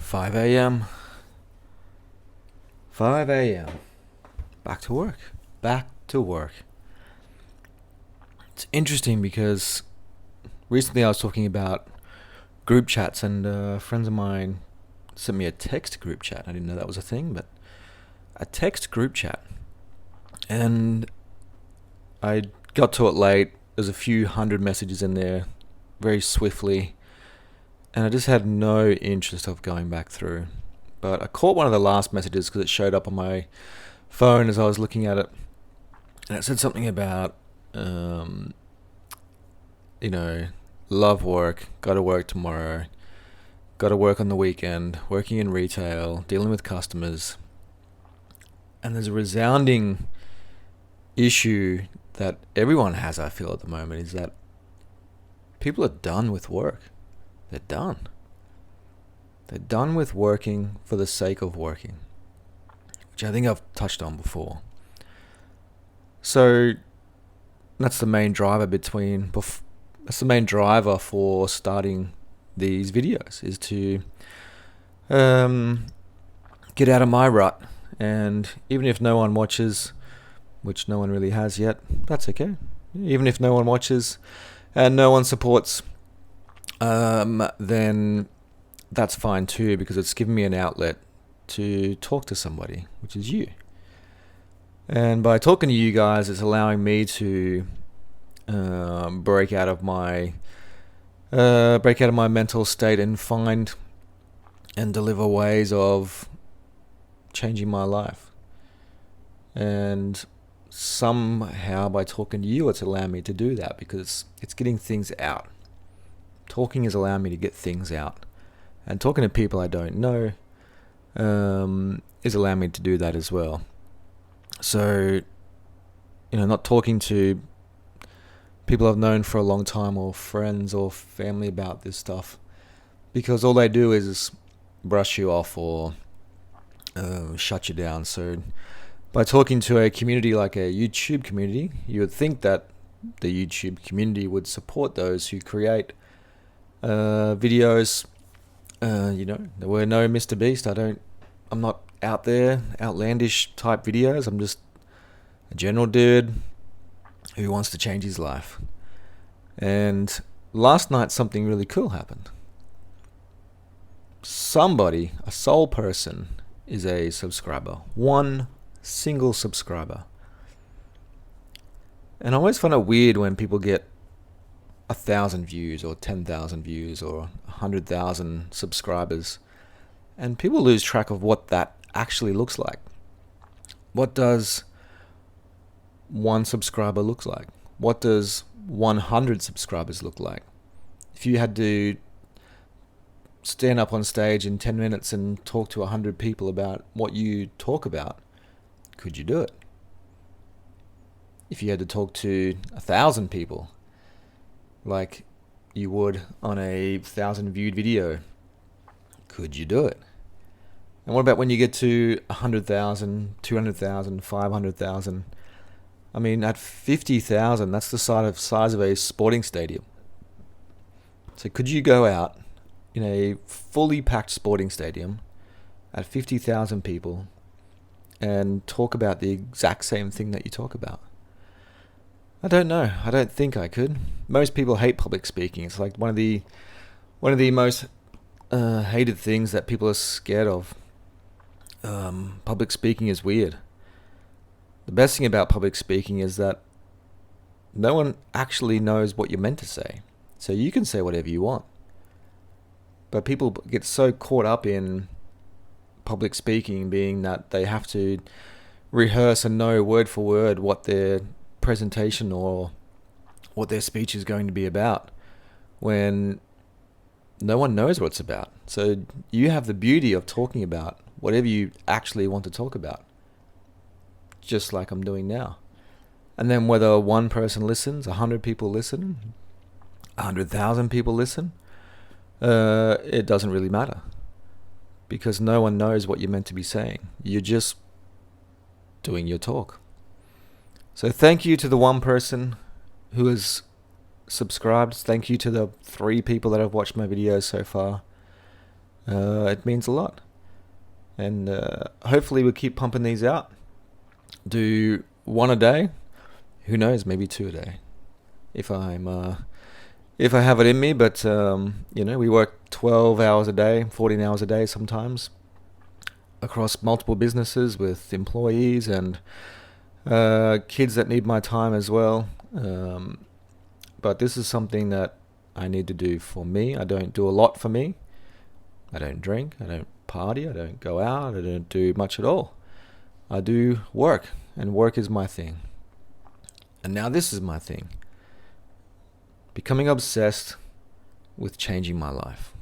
5 a.m. 5 a.m. Back to work. Back to work. It's interesting because recently I was talking about group chats, and friends of mine sent me a text group chat. I didn't know that was a thing, but a text group chat. And I got to it late. There's a few hundred messages in there very swiftly, and I just had no interest of going back through. But I caught one of the last messages because it showed up on my phone as I was looking at it, and it said something about, love work, got to work tomorrow, got to work on the weekend, working in retail, dealing with customers. And there's a resounding issue that everyone has, I feel, at the moment, is that people are done with work. They're done. They're done with working for the sake of working, which I think I've touched on before. So that's the main driver for starting these videos, is to get out of my rut. And even if no one watches, which no one really has yet, that's okay. Even if no one watches and no one supports, then that's fine too, because it's given me an outlet to talk to somebody, which is you. And by talking to you guys, it's allowing me to break out of my mental state and find and deliver ways of changing my life. And somehow by talking to you, it's allowing me to do that, because it's getting things out. Talking is allowing me to get things out. And talking to people I don't know is allowing me to do that as well. So, not talking to people I've known for a long time, or friends or family, about this stuff, because all they do is brush you off or shut you down. So by talking to a community like a YouTube community, you would think that the YouTube community would support those who create videos. There were no Mr. Beast. I'm not out there, outlandish type videos. I'm just a general dude who wants to change his life. And last night something really cool happened. Somebody, a sole person, is a subscriber. One single subscriber. And I always find it weird when people get 1,000 views or 10,000 views or 100,000 subscribers, and people lose track of what that actually looks like. What does one subscriber look like? What does 100 subscribers look like? If you had to stand up on stage in 10 minutes and talk to 100 people about what you talk about, could you do it? If you had to talk to 1,000 people, like you would on a 1,000 viewed video, could you do it? And what about when you get to 100,000, 200,000, 500,000? I mean, at 50,000, that's the size of a sporting stadium. So could you go out in a fully packed sporting stadium at 50,000 people and talk about the exact same thing that you talk about? I don't know. I don't think I could. Most people hate public speaking. It's like one of the most hated things that people are scared of. Public speaking is weird. The best thing about public speaking is that no one actually knows what you're meant to say. So you can say whatever you want. But people get so caught up in public speaking being that they have to rehearse and know word for word what their presentation or what their speech is going to be about, when no one knows what it's about. So you have the beauty of talking about whatever you actually want to talk about, just like I'm doing now. And then whether one person listens, 100 people listen, 100,000 people listen, it doesn't really matter, because no one knows what you're meant to be saying. You're just doing your talk. So thank you to the one person who has subscribed. Thank you to the 3 people that have watched my videos so far. it means a lot. And hopefully we'll keep pumping these out. Do one a day. Who knows? Maybe two a day, if I have it in me. But we work 12 hours a day, 14 hours a day sometimes, across multiple businesses with employees and kids that need my time as well. But this is something that I need to do for me. I don't do a lot for me. I don't drink. I don't party. I don't go out. I don't do much at all. I do work, and work is my thing. And now this is my thing. Becoming obsessed with changing my life.